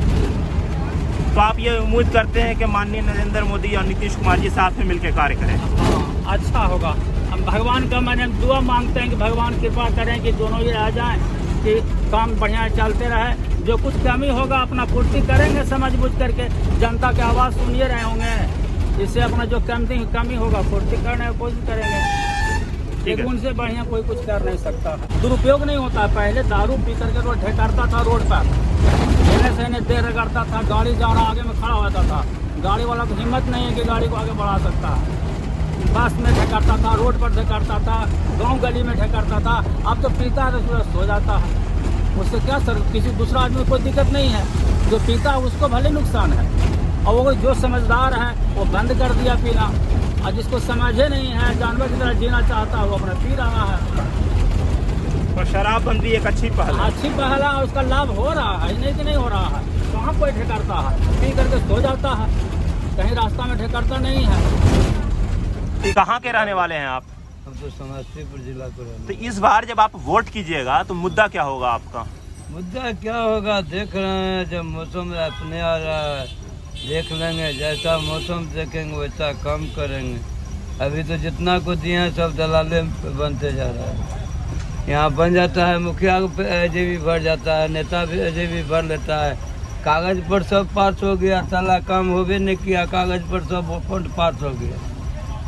तो आप ये उम्मीद करते हैं कि माननीय नरेंद्र मोदी और नीतीश कुमार जी साथ में मिलकर कार्य करें? हाँ, अच्छा होगा। हम भगवान का मैंने दुआ मांगते हैं कि भगवान कृपा करें कि दोनों ये आ जाएं, कि काम बढ़िया चलते रहे, जो कुछ कमी होगा अपना पूर्ति करेंगे समझ बुझ करके, जनता की आवाज़ सुनिए रहे होंगे, इससे अपना जो कमी होगा पूर्ति करने की कोशिश करेंगे, लेकिन उनसे बढ़िया कोई कुछ कर नहीं सकता। दुरुपयोग नहीं होता। पहले दारू पी करके रोड ढेकारता था, रोड पर सहने देर रगड़ता था, गाड़ी जा रहा आगे में खड़ा होता था, गाड़ी वाला को हिम्मत नहीं है कि गाड़ी को आगे बढ़ा सकता, बस में ढेकारता था, रोड पर ढेकारता था, गांव गली में ढेकारता था। अब तो पीता है तो सो जाता है, उससे क्या सर किसी दूसरा आदमी को कोई दिक्कत नहीं है, जो पीता है उसको भले नुकसान है, और वो जो समझदार है वो बंद कर दिया पीना, और जिसको समझे नहीं है, जानवर की तरह जीना चाहता है, वो अपना पी रहा है। तो शराबबंदी एक अच्छी पहल है। अच्छी पहल है, उसका लाभ हो रहा है, नहीं कि नहीं हो रहा है। कहाँ कोई ढेकारता है, पी करके सो जाता है, कहीं रास्ता में ढेकारता नहीं है। कहाँ के रहने वाले हैं आप? हम तो समस्तीपुर जिला को रहने। तो इस बार जब आप वोट कीजिएगा तो मुद्दा क्या होगा आपका? मुद्दा क्या होगा देख रहे हैं, जब मौसम अपने आ रहा है देख लेंगे, जैसा मौसम देखेंगे वैसा काम करेंगे। अभी तो जितना को दिए हैं सब दलाले बनते जा रहा है। यहाँ बन जाता है, मुखिया अजय भी भर जाता है, नेता भी अजय भी भर लेता है, कागज पर सब पास हो गया, साला काम हो भी नहीं किया, कागज पर सब फंड पास हो गया।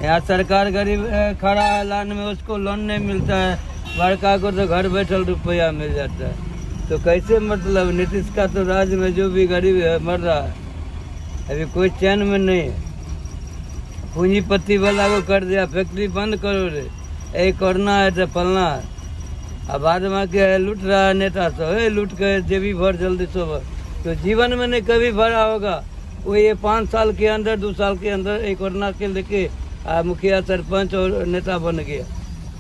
यहाँ सरकार गरीब खड़ा है लाइन में, उसको लोन नहीं मिलता है, बड़का को तो घर बैठल रुपया मिल जाता है। तो कैसे मतलब नीतीश का तो राज्य में जो भी गरीब है मर रहा है, अभी कोई चैन में नहीं है। पूंजीपति वाला को कर दिया फैक्ट्री बंद करो रे, एक करना है तो फलना है, अब बाद में के लूट रहा है नेता सब, लूट के जेबी भर जल्दी सब, तो जीवन में नहीं कभी भरा होगा। वो ये 5 साल के अंदर 2 साल के अंदर एक करना के लेके मुखिया सरपंच और नेता बन गया,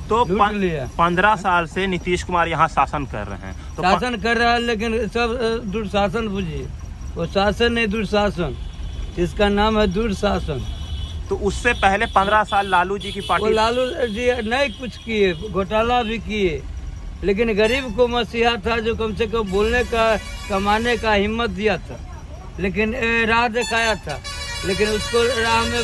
तो लूट लिया। 15 साल से नीतीश कुमार यहाँ शासन कर रहे हैं, तो शासन कर रहा है, लेकिन सब दुर्शासन बुझिए, वो शासन नहीं दुर्शासन, इसका नाम है दुर्शासन। तो उससे पहले 15 साल लालू जी की वो पार्टी, लालू जी नहीं कुछ किए, घोटाला भी किए, लेकिन गरीब को मसीहा था जो कम से कम बोलने का कमाने का हिम्मत दिया था, लेकिन राह दिखाया था, लेकिन उसको राह में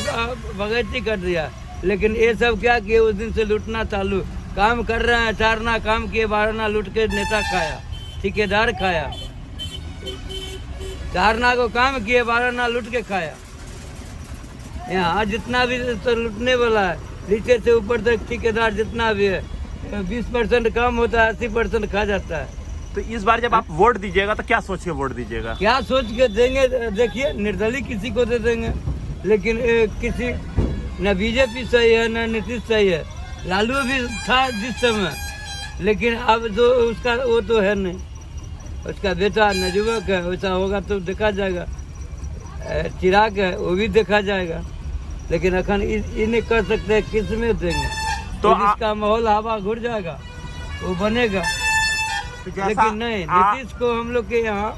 भगैती कर दिया। लेकिन ये सब क्या किए, उस दिन से लूटना चालू, काम कर रहे हैं, 4 काम किए, 12 लूट के नेता खाया, ठेकेदार खाया, 4 को काम किए, 12 लूट के खाया। यहाँ जितना भी तो लूटने वाला है, नीचे से ऊपर तक ठेकेदार जितना भी है, 20% कम होता है, 80% खा जाता है। तो इस बार जब आप वोट दीजिएगा तो क्या सोच के वोट दीजिएगा? क्या सोच के देंगे? देखिए निर्दलीय किसी को दे देंगे, लेकिन किसी न बीजेपी सही है न नीतीश सही है। लालू भी था जिस समय, लेकिन अब जो उसका वो तो है नहीं, उसका बेटा नजुवक है, वैसा होगा तो देखा जाएगा। चिराग है वो भी देखा जाएगा, लेकिन अखन इन्हें कर सकते हैं, किस में देंगे? तो इसका माहौल हवा घुर जाएगा, वो बनेगा, लेकिन नहीं नीतीश को हम लोग के यहाँ।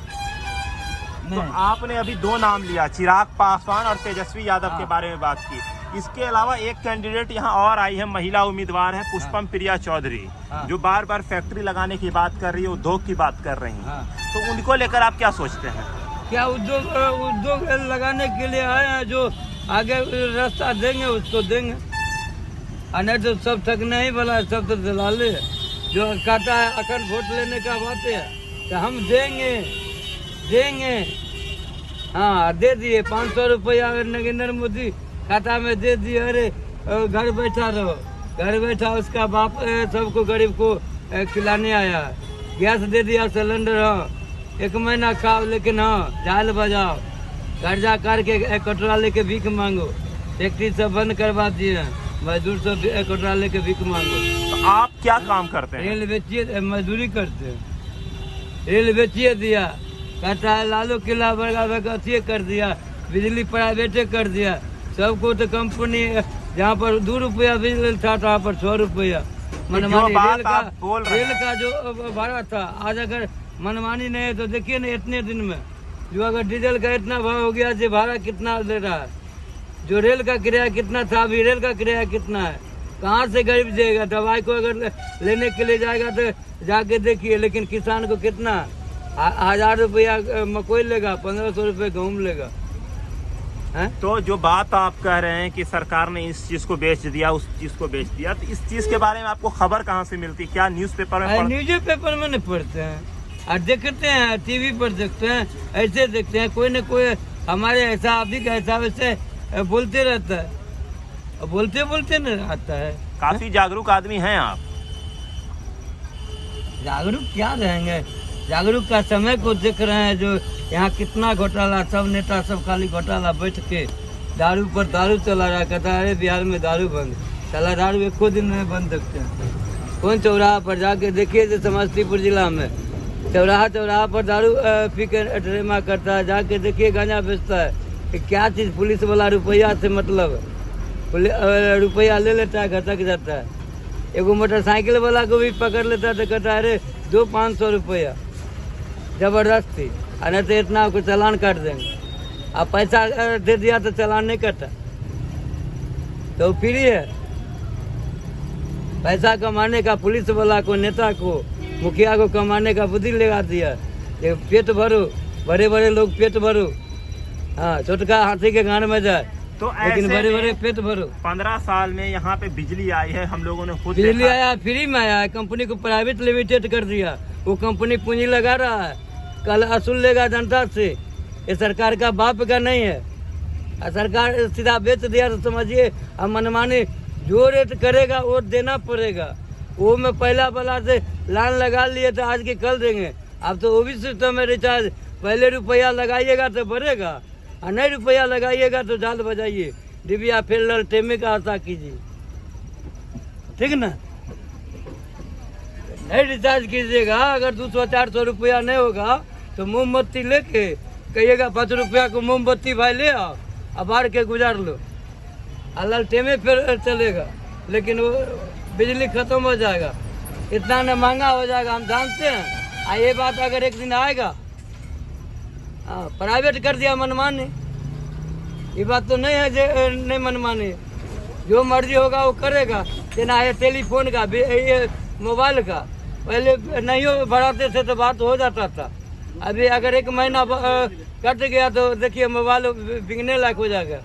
तो आपने अभी 2 नाम लिया, चिराग पासवान और तेजस्वी यादव के बारे में बात की, इसके अलावा एक कैंडिडेट यहाँ और आई है, महिला उम्मीदवार है पुष्पम प्रिया चौधरी, जो बार बार फैक्ट्री लगाने की बात कर रही है, उद्योग की बात कर रही है। तो उनको लेकर आप क्या सोचते हैं? क्या उद्योग लगाने के लिए आए हैं, जो आगे रास्ता देंगे उसको देंगे, और नहीं तो सब ठगने ही वाला है, सब तो दलाले है। जो कहता है अखंड वोट लेने का बात है तो हम देंगे। हाँ, दे दिए 500 रुपया नरेंद्र मोदी खाता में दे दिए। अरे घर बैठा रहो, घर बैठा उसका बाप सबको गरीब को खिलाने आया। गैस दे दिया, सिलेंडर, हाँ 1 महीना खाओ, लेकिन हाँ झाल बजाओ, कर्जा करके कटोरा लेके भीख मांगो। फैक्ट्री सब बंद करवा दिए, मजदूर सब कटोरा लेके भीख मांगो। तो आप क्या काम करते हैं? रेल बेचिए, मजदूरी करते हैं। रेल बेचिए दिया, कहता है लालू किला बरगा कर दिया, बिजली प्राइवेटे कर दिया सबको। तो कंपनी जहाँ पर 2 रुपया बिजली था वहाँ पर 100 रुपया मनमानी। रेल का जो भाड़ा था, आज अगर मनमानी नहीं है तो देखिए ना इतने दिन में जो अगर डीजल का इतना भाव हो गया, जो भाड़ा कितना ले रहा है, जो रेल का किराया कितना था, अभी रेल का किराया कितना है, कहाँ से गरीब देगा? दवाई को अगर लेने के लिए जाएगा तो जाके देखिए, लेकिन किसान को कितना 1000 रुपया मकोई लेगा, 1500 रुपये गेहूँ लेगा है? तो जो बात आप कह रहे हैं कि सरकार ने इस चीज को बेच दिया, उस चीज को बेच दिया, तो इस चीज के बारे में आपको खबर कहाँ से मिलती? क्या न्यूज़पेपर में? न्यूज़पेपर में नहीं पढ़ते हैं और देखते हैं, टीवी पर देखते हैं, ऐसे देखते हैं। कोई न कोई हमारे हिसाब का हिसाब से बोलते रहता है, बोलते नहीं आता है। काफी जागरूक आदमी हैं आप। जागरूक क्या रहेंगे? जागरूक का समय को देख रहे हैं, जो यहाँ कितना घोटाला, सब नेता सब खाली घोटाला बैठ के दारू पर दारू चला रहा। कहता है अरे बिहार में दारू बंद, चला दारू 1 दिन में बंद सकते हैं। कौन चौराहा पर जाके देखिए, जो समस्तीपुर जिला में चौराहा पर दारू पी के ड्रामा करता है, जाके देखिए गांजा बेचता है। क्या चीज़ पुलिस वाला रुपया से मतलब, रुपया ले लेता है, घटक जाता है। एगो मोटरसाइकिल वाला को भी पकड़ लेता है तो कहता है अरे दो 500 रुपया जबरदस्ती, अरे तो इतना को चालान काट देंगे। अब पैसा दे दिया तो चालान नहीं कटा, तो फ्री है। पैसा कमाने का पुलिस वाला को, नेता को, मुखिया को कमाने का बुद्धि लगा दिया। ये पेट भरो, बड़े बड़े लोग पेट भरो, हाँ छोटका हाथी के गान में जाए, तो लेकिन बड़े बड़े पेट भरो। 15 साल में यहाँ पे बिजली आई है, हम लोगों ने खुद बिजली आया, फ्री में आया है। कंपनी को प्राइवेट लिमिटेड कर दिया, वो कंपनी पूंजी लगा रहा है, कल असूल लेगा जनता से। ये सरकार का बाप का नहीं है। सरकार सीधा बेच दिया तो समझिए अब मनमानी जो रेट करेगा वो देना पड़ेगा। वो में पहला वाला से लाइन लगा लिए तो आज के कल देंगे। अब तो वो भी सिस्टम में रिचार्ज, पहले रुपया लगाइएगा तो बढ़ेगा, और नहीं रुपया लगाइएगा तो झाल बजाइए, डिबिया फिर टेमे का आशा कीजिए, ठीक ना। नहीं रिचार्ज कीजिएगा, अगर 200-400 रुपया नहीं होगा तो मोमबत्ती लेके कहिएगा 5 रुपया को मोमबत्ती भाई ले आओ, अब बाढ़ के गुजार लो, टेमे फिर चलेगा। लेकिन वो बिजली खत्म हो जाएगा, इतना न महंगा हो जाएगा, हम जानते हैं। ये बात अगर एक दिन आएगा, प्राइवेट कर दिया मनमानी, ये बात तो नहीं है जो नहीं मनमानी, जो मर्जी होगा वो करेगा। देना है टेलीफोन का, ये मोबाइल का, पहले नहीं बढ़ाते थे तो बात हो जाता था। अभी अगर 1 महीना कट गया तो देखिए मोबाइल बिकने लायक हो जाएगा।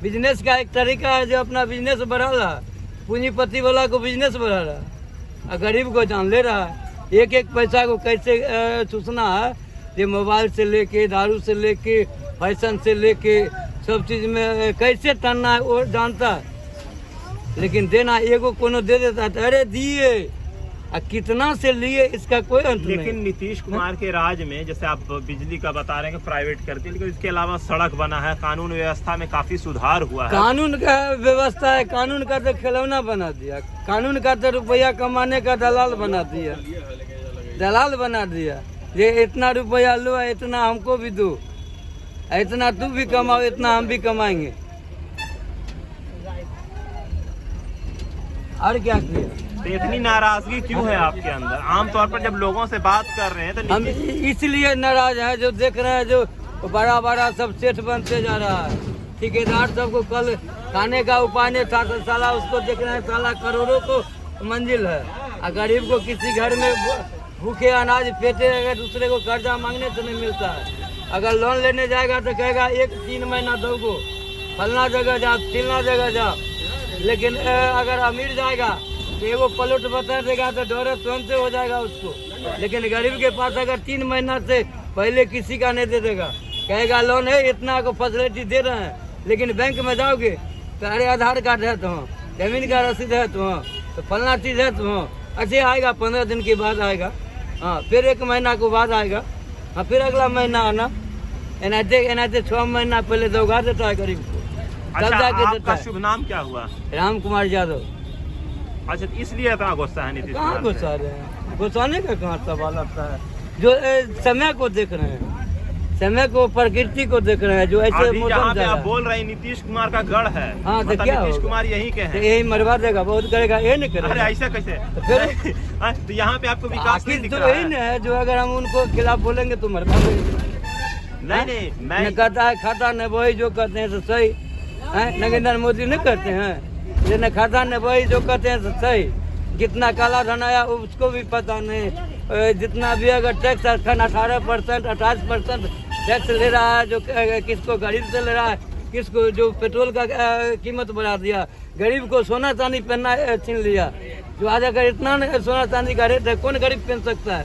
बिजनेस का एक तरीका है, जो अपना बिजनेस बढ़ा रहा है, पूंजीपति वाला को बिजनेस बढ़ा रहा है, और गरीब को जान ले रहा है। एक एक पैसा को कैसे चूसना है, ये मोबाइल से लेके, दारू से लेके, फैशन से लेके, सब चीज़ में कैसे टनना है वो जानता है। लेकिन देना एगो कोनो दे देता है, अरे दिए, कितना से लिए इसका कोई अंत नहीं। लेकिन नीतीश कुमार के राज में, जैसे आप बिजली का बता रहे हैं कि प्राइवेट कर दी, लेकिन इसके अलावा सड़क बना है, कानून व्यवस्था में काफी सुधार हुआ है। कानून का व्यवस्था है, कानून का तो खिलौना बना दिया, कानून का तो रुपया कमाने का दलाल बना दिया, दलाल बना दिया। ये इतना रुपया लो, इतना हमको भी दो, इतना तू भी कमाओ, इतना हम भी कमाएंगे। और क्या किया? तो इतनी नाराजगी क्यों है आपके अंदर? आमतौर पर जब लोगों से बात कर रहे हैं तो हम इसलिए नाराज हैं, जो देख रहे हैं जो बड़ा बड़ा सब सेठ बनते जा रहा है, ठेकेदार सबको कल खाने का उपाय नहीं था तो साला उसको देख रहे हैं, साला करोड़ों को मंजिल है। और गरीब को किसी घर में भूखे अनाज पेटे अगर दूसरे को कर्जा मांगने तो नहीं मिलता है। अगर लोन लेने जाएगा तो कहेगा 1-3 महीना दोगो, फलना जगह जाओ, चिलना जगह जाओ। लेकिन अगर अमीर जाएगा तो एगो प्लॉट बता देगा तो डरे स्वयं से हो जाएगा उसको। लेकिन गरीब के पास अगर 3 महीना से पहले किसी का नहीं दे देगा, कहेगा लोन है इतना को फैसिलिटी दे रहे हैं। लेकिन बैंक में जाओगे तो अरे आधार कार्ड है तो जमीन का रसीद है तो फलना चीज़ है तो अच्छे आएगा, 15 दिन के बाद आएगा, हाँ फिर 1 महीना के बाद आएगा, हाँ फिर अगला महीना आना। एनाते 6 महीना पहले दौगा देता है गरीब को, तब अच्छा, जाके देता आपका है। शुभ नाम क्या हुआ? राम कुमार यादव। अच्छा, इसलिए इतना गुस्सा है नीतीश कहाँ कुमार पे? गुस्सा रहे हैं, गुस्साने का कहाँ सवाल आता है। जो समय को देख रहे हैं, समय को, प्रकृति को देख रहे हैं, जो ऐसे अभी मौसम जहाँ पे जा रहा आप है। बोल रहे हैं नीतीश कुमार का गढ़ है, हाँ, तो मतलब क्या नीतीश होगा? कुमार यही के तो हैं। यही मरवा देगा, बहुत करेगा, ये नहीं अरे करेगा। ऐसा कैसे? तो फिर हाँ, तो यहाँ पे आपको विकास नहीं आखिर दिख तो रहा यही है? ना है, जो अगर हम उनको खिलाफ बोलेंगे तो मरवा देंगे। नहीं, मैं न कहता है खाता न वही जो करते हैं तो सही है। नरेंद्र मोदी नहीं करते हैं, ये न खाता न वही जो करते हैं तो सही। कितना काला धन आया उसको भी पता नहीं। जितना भी अगर टैक्स 18%, 28% टैक्स ले रहा है, जो किसको गरीब से ले रहा है, किसको जो पेट्रोल का कीमत बढ़ा दिया, गरीब को सोना चांदी पहनना छीन लिया। जो आज अगर इतना सोना चांदी का रेट है, कौन गरीब पहन सकता है?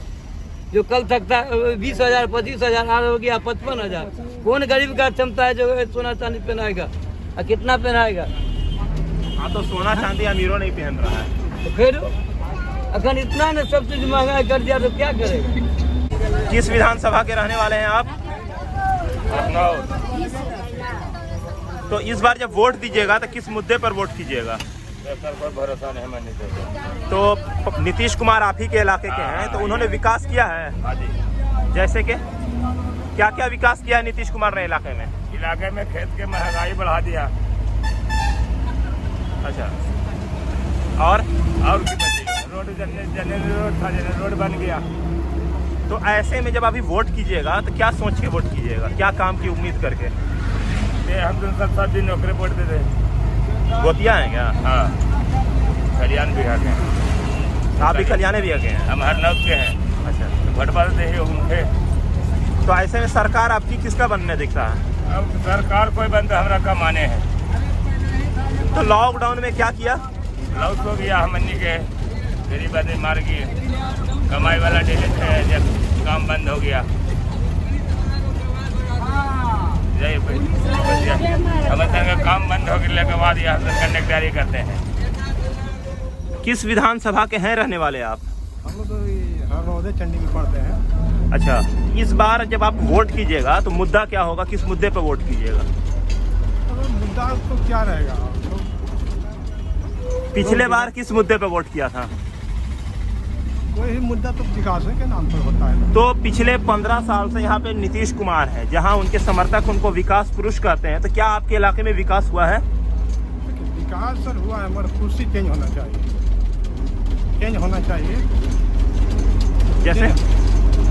जो कल सकता 20,000, 25,000 आज हो गया 55,000। कौन गरीब का क्षमता है जो सोना चांदी पहनाएगा और कितना पहनाएगा? हाँ, तो सोना चांदी अमीरों नहीं पहन रहा है। तो फिर अगर इतना ने सब चीज महंगाई कर दिया तो क्या करेगा? किस विधानसभा के रहने वाले हैं आप? तो इस बार जब वोट दीजिएगा तो किस मुद्दे पर वोट कीजिएगा? कोई भरोसा नहीं है नीतीश। तो नीतीश कुमार आप ही के इलाके के हैं, तो उन्होंने विकास किया है? जैसे कि क्या क्या विकास किया है नीतीश कुमार ने इलाके में? इलाके में खेत के महंगाई बढ़ा दिया। अच्छा, और रोड रोड बन गया। तो ऐसे में जब अभी वोट कीजिएगा तो क्या सोच के वोट कीजिएगा, क्या काम की उम्मीद करके? हम तो सब दिन नौकरी वोट देते हैं। गोतिया हैं क्या? हाँ, खलियान बिहार के हैं। आप भी कल्याणे भी आगे हैं? हम हरनौत के हैं। अच्छा, वोट पाते ही उनके। तो ऐसे में सरकार आपकी किसका बनने दिख रहा है? अब सरकार कोई बंदा हमारा का माने है। तो लॉकडाउन में क्या किया? लॉस हो गया हमनी के, गरीब आदमी मार गए, कमाई वाला डेली थे, जब काम बंद हो गया। हमारे का काम बंद हो गया के बाद यहाँ से कंडक्टरी करते हैं। किस विधानसभा के हैं रहने वाले आप? हम लोग तो हरनौदे चंडी में पढ़ते हैं। अच्छा, इस बार जब आप वोट कीजिएगा तो मुद्दा क्या होगा, किस मुद्दे पर वोट कीजिएगा? तो मुद्दा तो क्या रहेगा? पिछले बार किस मुद्दे पर वोट किया था? कोई भी मुद्दा तो विकास के नाम पर होता है। तो पिछले 15 साल से यहाँ पे नीतीश कुमार है, जहाँ उनके समर्थक उनको विकास पुरुष कहते हैं, तो क्या आपके इलाके में विकास हुआ है? विकास सर हुआ है, मगर कुर्सी चेंज होना चाहिए। चेंज होना चाहिए। जैसे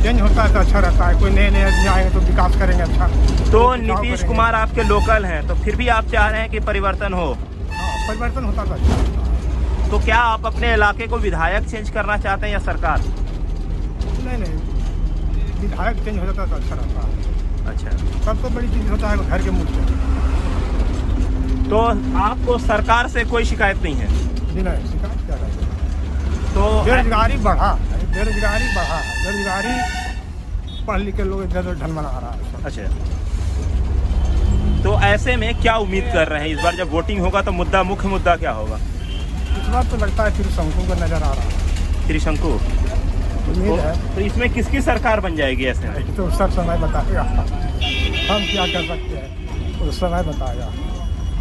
चेंज होता है तो अच्छा रहता है। कोई नए नए आदमी आएंगे तो विकास करेंगे अच्छा। तो नीतीश कुमार आपके लोकल हैं, तो फिर भी आप चाह रहे हैं कि परिवर्तन हो? हाँ, परिवर्तन होता तो अच्छा रहता है। तो क्या आप अपने इलाके को विधायक चेंज करना चाहते हैं या सरकार? नहीं, विधायक चेंज हो जाता तो अच्छा रहता है। अच्छा, सबसे बड़ी चीज़ होता है घर के मुद्दे। तो आपको सरकार से कोई शिकायत नहीं है? जी नहीं, शिकायत क्या है? तो बेरोजगारी बढ़ा है, बेरोजगारी पढ़ लिख के लोग इधर उधर ढन बना रहा है। अच्छा, तो ऐसे में क्या उम्मीद कर रहे हैं इस बार जब वोटिंग होगा तो मुद्दा, मुख्य मुद्दा क्या होगा? इस बार तो लगता है त्रिशंकु का नजर आ रहा है। त्रिशंकु? उम्मीद है। तो इसमें किसकी सरकार बन जाएगी ऐसे में? तो सब समय बताएगा, हम क्या कर सकते हैं, उस समय बताएगा।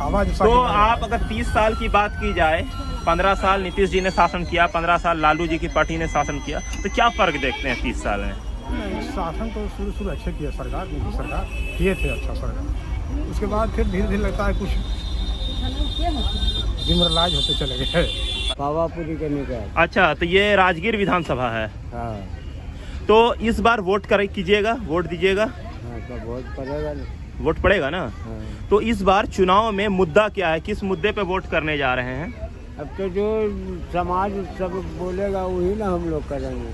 आवाज तो आप अगर 30 साल की बात की जाए, 15 साल नीतीश जी ने शासन किया, 15 साल लालू जी की पार्टी ने शासन किया, तो क्या फर्क देखते हैं 30 साल में? शासन तो शुरू अच्छे किया सरकार, नीतीश सरकार किए थे अच्छा सरकार। उसके बाद फिर धीरे धीरे लगता है कुछ डिमोरलाइज होते चले गए। पावापुरी करने का। अच्छा, तो ये राजगीर विधानसभा है। हाँ, तो इस बार वोट कीजिएगा, वोट दीजिएगा? हाँ, तो वोट पड़ेगा। वोट पड़ेगा ना? तो इस बार चुनाव में मुद्दा क्या है, किस मुद्दे पे वोट करने जा रहे हैं? अब तो जो समाज सब बोलेगा वही ना हम लोग करेंगे।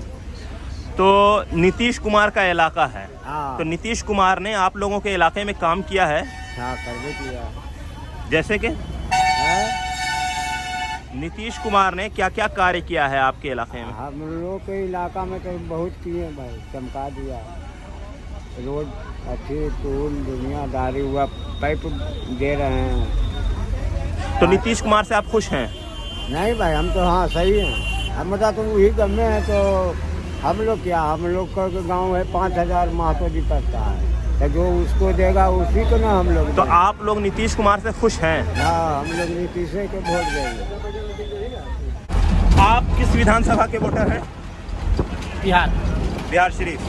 तो नीतीश कुमार का इलाका है, हाँ तो नीतीश कुमार ने आप लोगों के इलाके में काम किया है? हाँ करवे किया। जैसे कि नीतीश कुमार ने क्या क्या कार्य किया है आपके इलाके में? हम लोग के इलाका में तो बहुत किए भाई, चमका दिया, रोड अच्छी, पुल, दुनियादारी हुआ, पाइप दे रहे हैं। तो नीतीश कुमार से आप खुश हैं? नहीं भाई, हम तो हाँ सही हैं। हम बता तो वही गम में है, तो हम लोग क्या, हम लोग का गांव है 5000 महतो जी पड़ता है, तो जो उसको देगा उसी को ना हम लोग। तो आप लोग नीतीश कुमार से खुश हैं? हाँ, हम लोग नीतीश के वोट देंगे। आप किस विधानसभा के वोटर हैं? बिहार शरीफ।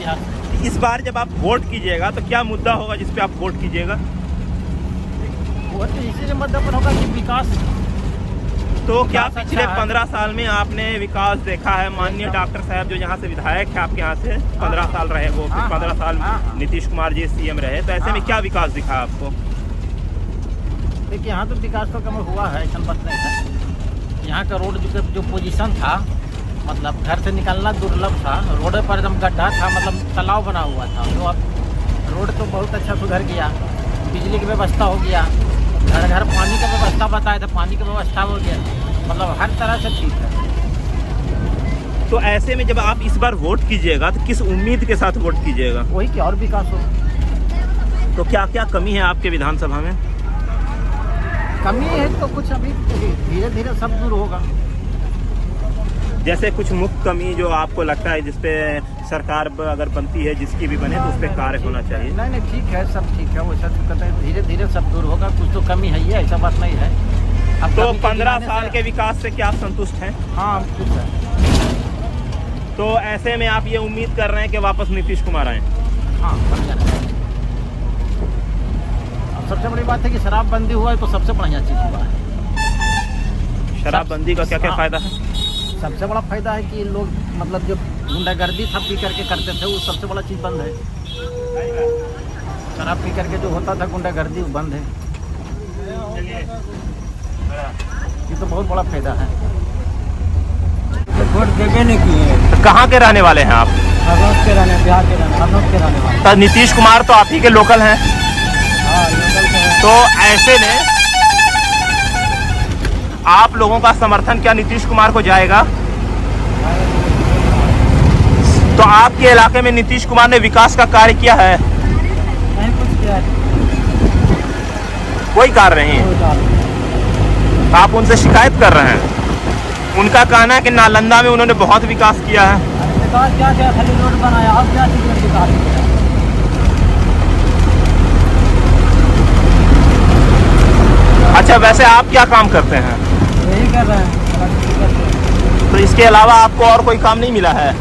इस बार जब आप वोट कीजिएगा तो क्या मुद्दा होगा जिस पे आप वोट कीजिएगा? वोट तो इसी मुद्दे पर होगा कि विकास। तो क्या पिछले 15 साल में आपने विकास देखा है? माननीय डॉक्टर साहब जो यहाँ से विधायक है आपके यहाँ से 15 साल रहे, वो 15 साल नीतीश कुमार जी सीएम रहे, तो ऐसे में क्या विकास दिखा आपको? देखिए, यहाँ तो विकास तो कम हुआ है, ऐसा बात नहीं है। यहाँ का रोड जो पोजीशन था, मतलब घर से निकलना दुर्लभ था, रोड पर एकदम गड्ढा था, मतलब तालाब बना हुआ था। तो अब रोड तो बहुत अच्छा सुधर गया, बिजली की व्यवस्था हो गया, घर घर पानी का व्यवस्था बताया था, पानी की व्यवस्था हो गया, मतलब हर तरह से ठीक है। तो ऐसे में जब आप इस बार वोट कीजिएगा तो किस उम्मीद के साथ वोट कीजिएगा? वही कि और विकास हो। तो क्या क्या कमी है आपके विधानसभा में? कमी है तो कुछ अभी धीरे धीरे सब दूर होगा। जैसे कुछ मुख्य कमी जो आपको लगता है जिसपे सरकार अगर बनती है, जिसकी भी बने, तो उस पर कार्य होना चाहिए? नहीं नहीं, ठीक है, सब ठीक है, वो सब कहते हैं धीरे धीरे सब दूर होगा। कुछ तो कमी है, ये ऐसा बात नहीं है। अब तो 15 साल के विकास से क्या आप संतुष्ट हैं? हाँ, हम खुश हैं। तो ऐसे में आप ये उम्मीद कर रहे हैं कि वापस नीतीश कुमार आए? हाँ, बढ़िया। अब सबसे बड़ी बात है कि शराबबंदी हुआ है तो सबसे बढ़िया चीज़ हुआ है। शराबबंदी का क्या क्या फायदा है? सबसे बड़ा फायदा है कि लोग, मतलब जो गुंडागर्दी था पी करके करते थे, वो सबसे बड़ा चीज़ बंद है। शराब पी करके जो होता था गुंडागर्दी, वो बंद है। ये तो बहुत बड़ा फायदा है। वोट देवे नहीं किए। तो कहाँ के रहने वाले हैं आप? हरनौत के रहने, बिहार के रहने, हरनौत के रहने वाले। तो नीतीश कुमार तो आप ही के लोकल हैं? हाँ, लोकल है। तो ऐसे में आप लोगों का समर्थन क्या नीतीश कुमार को जाएगा? तो आपके इलाके में नीतीश कुमार ने विकास का कार्य किया है? नहीं, कुछ किया है। कोई कार्य नहीं। आप उनसे शिकायत कर रहे हैं? उनका कहना है कि नालंदा में उन्होंने बहुत विकास किया है। विकास क्या किया? खाली रोड बनाया, अब क्या चीज़ में विकास किया? अच्छा, वैसे आप क्या काम करते हैं? यही कर रहे हैं। तो इसके अलावा आपको और कोई काम नहीं मिला है?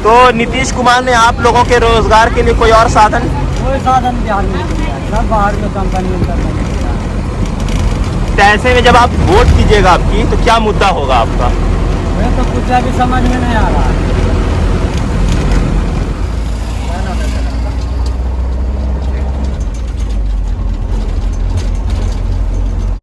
तो नीतीश कुमार ने आप लोगों के रोजगार के लिए कोई और साधन? कोई साधन बिहार में नहीं है, सब बाहर में कंपनी में करते हैं। तो ऐसे में जब आप वोट कीजिएगा आपकी, तो क्या मुद्दा होगा आपका? मैं तो कुछ अभी समझ में नहीं आ रहा है।